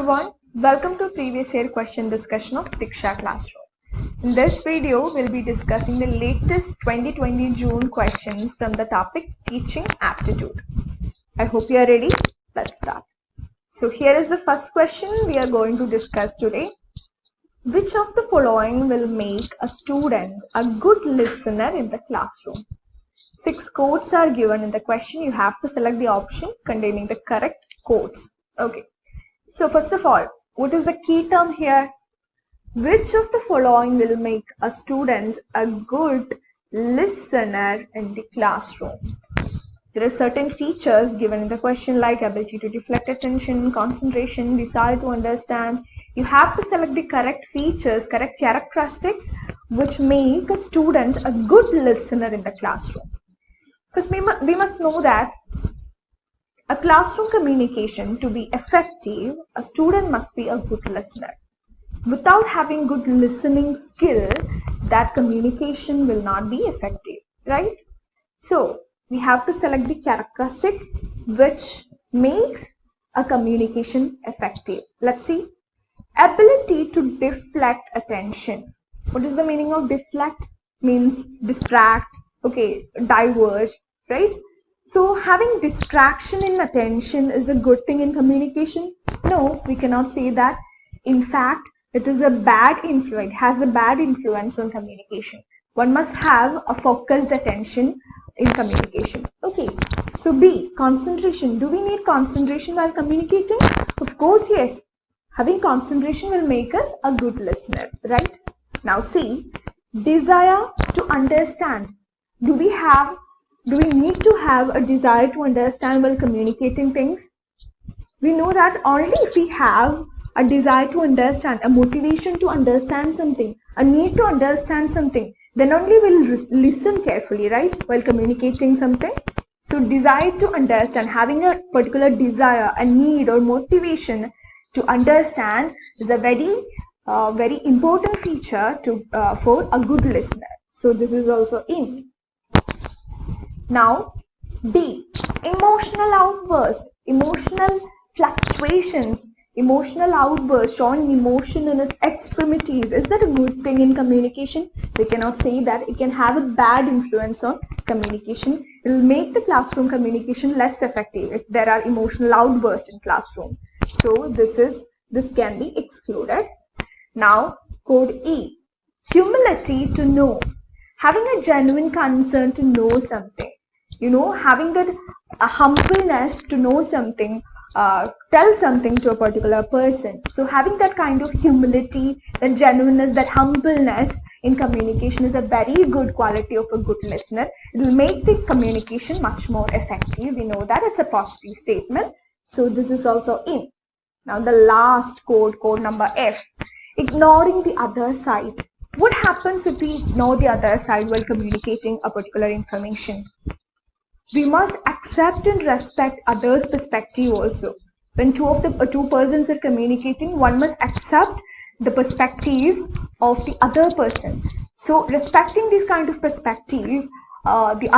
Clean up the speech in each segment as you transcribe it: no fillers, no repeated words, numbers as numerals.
everyone, welcome to previous year question discussion of Diksha Classroom. In this video, we'll be discussing the latest 2020 June questions from the topic Teaching Aptitude. I hope you are ready. Let's start. So here is the first question we are going to discuss today. Which of the following will make a student a good listener in the classroom? 6 quotes are given in the question. You have to select the option containing the correct quotes. Okay. So first of all, what is the key term here? Which of the following will make a student a good listener in the classroom? There are certain features given in the question like ability to deflect attention, concentration, desire to understand. You have to select the correct features, correct characteristics which make a student a good listener in the classroom. First, we must know that a classroom communication to be effective, a student must be a good listener. Without having good listening skill, that communication will not be effective, right? So we have to select the characteristics which makes a communication effective. Let's see. Ability to deflect attention. What is the meaning of deflect? Means distract, okay, diverge, right? So having distraction in attention is a good thing in communication? No, we cannot say that. In fact, it is a bad influence, has a bad influence on communication. One must have a focused attention in communication. Okay, so B, concentration. Do we need concentration while communicating? Of course, yes. Having concentration will make us a good listener, right? Now C, desire to understand. Do we need to have a desire to understand while communicating things? We know that only if we have a desire to understand, a motivation to understand something, a need to understand something, then only we'll listen carefully, right, while communicating something. So desire to understand, having a particular desire, a need or motivation to understand is a very important feature for a good listener. So this is also in. Now D, emotional outburst, emotional fluctuations, emotional outburst, showing emotion in its extremities. Is that a good thing in communication? We cannot say that. It can have a bad influence on communication. It will make the classroom communication less effective if there are emotional outbursts in classroom. So this can be excluded. Now code E, humility to know, having a genuine concern to know something. Having that humbleness to know something, tell something to a particular person. So having that kind of humility, that genuineness, that humbleness in communication is a very good quality of a good listener. It will make the communication much more effective. We know that it's a positive statement. So this is also in. Now the last code number F, ignoring the other side. What happens if we ignore the other side while communicating a particular information? We must accept and respect others' perspective also. When two persons are communicating, one must accept the perspective of the other person. So respecting this kind of perspective, the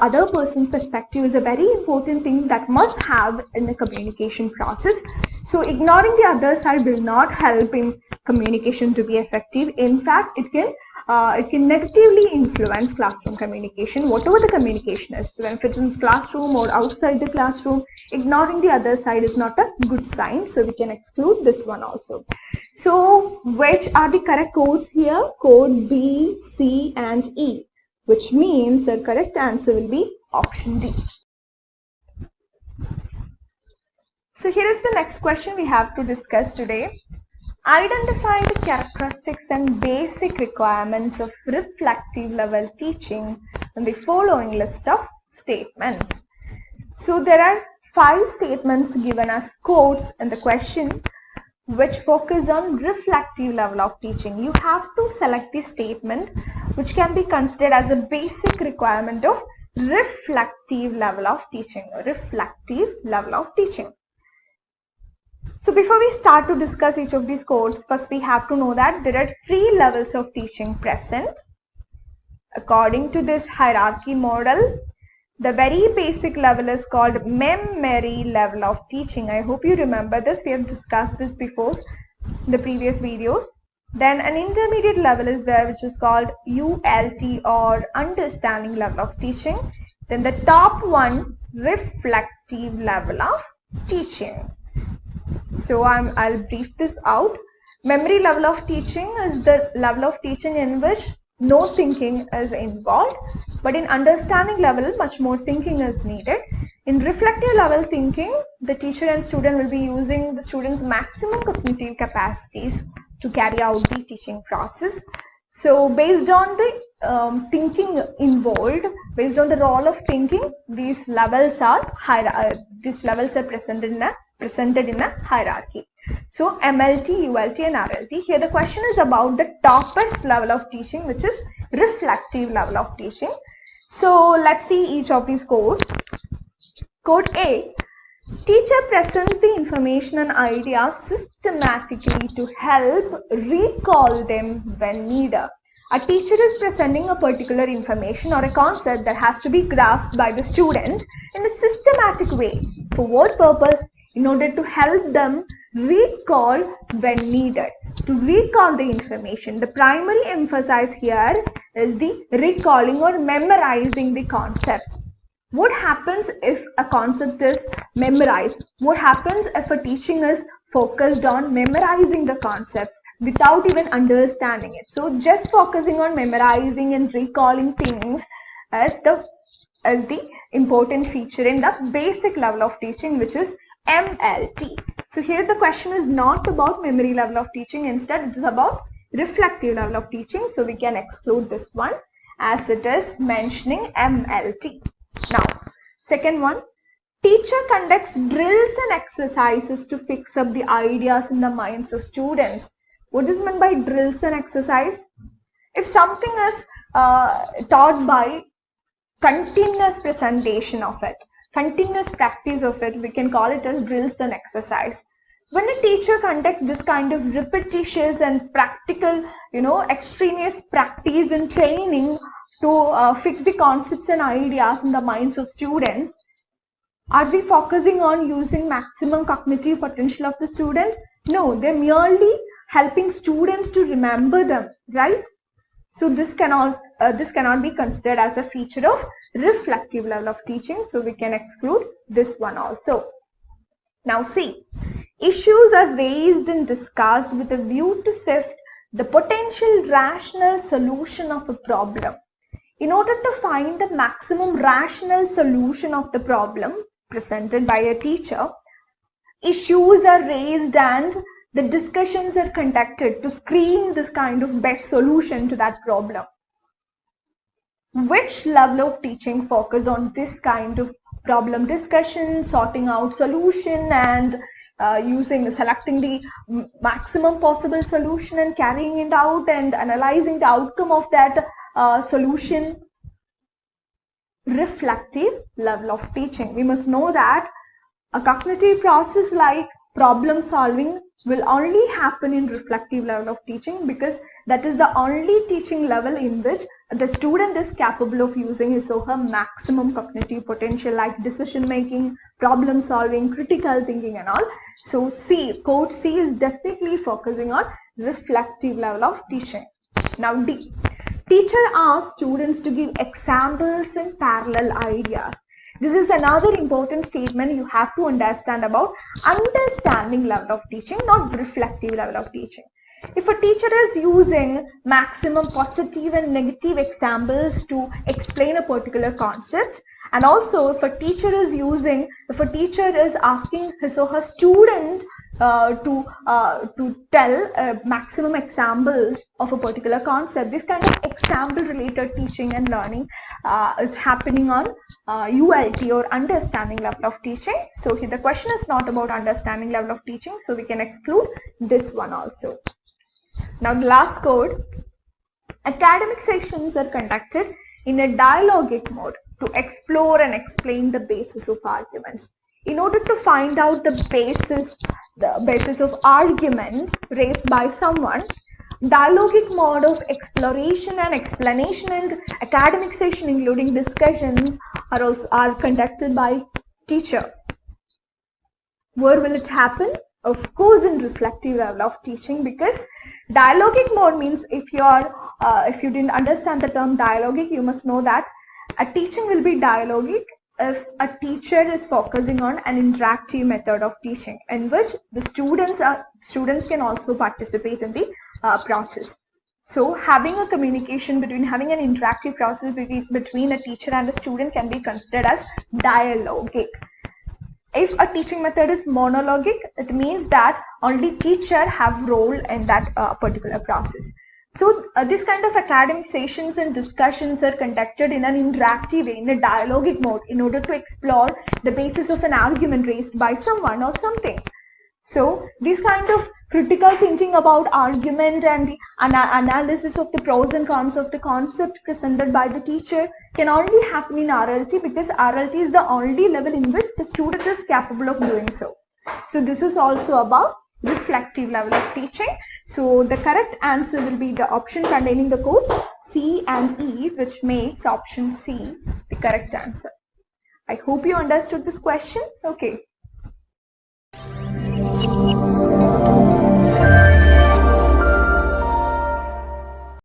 other person's perspective is a very important thing that must have in the communication process. So ignoring the other side will not help in communication to be effective. In fact, it can negatively influence classroom communication, whatever the communication is. When it's in classroom or outside the classroom, ignoring the other side is not a good sign. So we can exclude this one also. So which are the correct codes here? Code B, C and E, which means the correct answer will be option D. So here is the next question we have to discuss today. Identify the characteristics and basic requirements of reflective level teaching in the following list of statements. So there are 5 statements given as quotes in the question which focus on reflective level of teaching. You have to select the statement which can be considered as a basic requirement of reflective level of teaching. Reflective level of teaching. So before we start to discuss each of these codes, first we have to know that there are 3 levels of teaching present. According to this hierarchy model, The very basic level is called memory level of teaching. I hope you remember this. We have discussed this before in the previous videos. Then an intermediate level is there, which is called ULT, or understanding level of teaching. Then the top one, reflective level of teaching. So I'll brief this out. Memory level of teaching is the level of teaching in which no thinking is involved, but in understanding level, much more thinking is needed. In reflective level thinking, the teacher and student will be using the student's maximum cognitive capacities to carry out the teaching process. So based on the thinking involved, based on the role of thinking, these levels are presented in a hierarchy. So MLT, ULT and RLT. Here the question is about the toppest level of teaching, which is reflective level of teaching. So let's see each of these codes. Code A. Teacher presents the information and ideas systematically to help recall them when needed. A teacher is presenting a particular information or a concept that has to be grasped by the student in a systematic way. For what purpose? In order to help them recall when needed. To recall the information. The primary emphasis here is the recalling or memorizing the concept. What happens if a concept is memorized? What happens if a teaching is focused on memorizing the concepts without even understanding it? So just focusing on memorizing and recalling things as the important feature in the basic level of teaching, which is MLT. So here the question is not about memory level of teaching, instead it is about reflective level of teaching. So we can exclude this one as it is mentioning MLT. Now, second one, teacher conducts drills and exercises to fix up the ideas in the minds of students. What is meant by drills and exercise? If something is taught by continuous presentation of it, continuous practice of it, we can call it as drills and exercise. When a teacher conducts this kind of repetitious and practical, extraneous practice and training to fix the concepts and ideas in the minds of students, are we focusing on using maximum cognitive potential of the student? No, they're merely helping students to remember them, right? So this cannot be considered as a feature of reflective level of teaching. So we can exclude this one also. Now see, issues are raised and discussed with a view to sift the potential rational solution of a problem. In order to find the maximum rational solution of the problem presented by a teacher, issues are raised and the discussions are conducted to screen this kind of best solution to that problem. Which level of teaching focus on this kind of problem discussion, sorting out solution, and selecting the maximum possible solution and carrying it out and analyzing the outcome of that solution? Reflective level of teaching. We must know that a cognitive process like problem solving will only happen in reflective level of teaching, because that is the only teaching level in which the student is capable of using his or her maximum cognitive potential, like decision making, problem solving, critical thinking and all. So code C is definitely focusing on reflective level of teaching. Now D. Teacher asks students to give examples and parallel ideas. This is another important statement you have to understand about understanding level of teaching, not reflective level of teaching. If a teacher is using maximum positive and negative examples to explain a particular concept, and also if a teacher is asking his or her student to tell maximum examples of a particular concept, this kind of example related teaching and learning is happening on ULT, or understanding level of teaching. So here the question is not about understanding level of teaching, so we can exclude this one also. Now the last code, academic sessions are conducted in a dialogic mode to explore and explain the basis of arguments. In order to find out the basis of argument raised by someone, dialogic mode of exploration and explanation and academic session including discussions are conducted by teacher. Where will it happen? Of course, in reflective level of teaching, because dialogic mode means if you didn't understand the term dialogic, you must know that a teaching will be dialogic if a teacher is focusing on an interactive method of teaching in which the students can also participate in the process. So having a communication having an interactive process between a teacher and a student can be considered as dialogic. If a teaching method is monologic, it means that only teacher have role in that particular process. So this kind of academic sessions and discussions are conducted in an interactive way, in a dialogic mode, in order to explore the basis of an argument raised by someone or something. So this kind of critical thinking about argument and the analysis of the pros and cons of the concept presented by the teacher can only happen in RLT, because RLT is the only level in which the student is capable of doing so. So this is also about reflective level of teaching. So the correct answer will be the option containing the codes C and E, which makes option C the correct answer. I hope you understood this question. Okay.